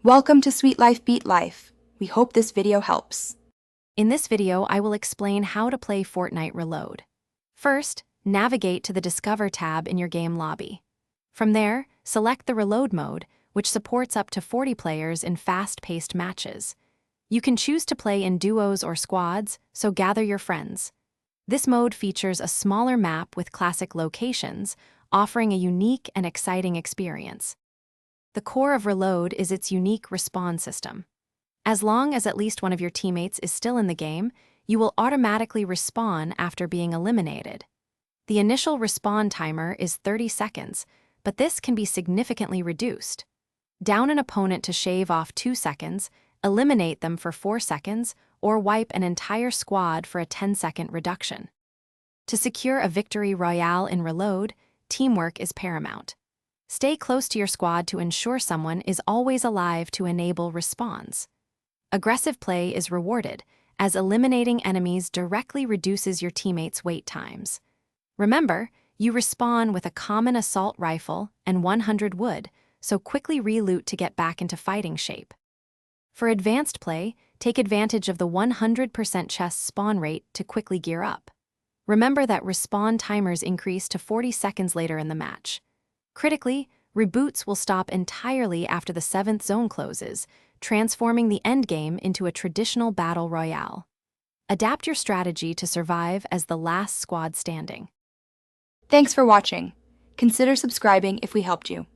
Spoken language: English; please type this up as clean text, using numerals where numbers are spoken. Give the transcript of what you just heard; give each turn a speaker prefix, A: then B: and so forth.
A: Welcome to Sweet Life Beat Life. We hope this video helps.
B: In this video, I will explain how to play Fortnite Reload. First, navigate to the Discover tab in your game lobby. From there, select the Reload mode, which supports up to 40 players in fast-paced matches. You can choose to play in duos or squads, so gather your friends. This mode features a smaller map with classic locations, offering a unique and exciting experience. The core of Reload is its unique respawn system. As long as at least one of your teammates is still in the game, you will automatically respawn after being eliminated. The initial respawn timer is 30 seconds, but this can be significantly reduced. Down an opponent to shave off 2 seconds, eliminate them for 4 seconds, or wipe an entire squad for a 10-second reduction. To secure a victory royale in Reload, teamwork is paramount. Stay close to your squad to ensure someone is always alive to enable respawns. Aggressive play is rewarded, as eliminating enemies directly reduces your teammates' wait times. Remember, you respawn with a common assault rifle and 100 wood, so quickly reloot to get back into fighting shape. For advanced play, take advantage of the 100% chest spawn rate to quickly gear up. Remember that respawn timers increase to 40 seconds later in the match. Critically, reboots will stop entirely after the 7th zone closes, transforming the endgame into a traditional battle royale. Adapt your strategy to survive as the last squad standing.
A: Thanks for watching. Consider subscribing if we helped you.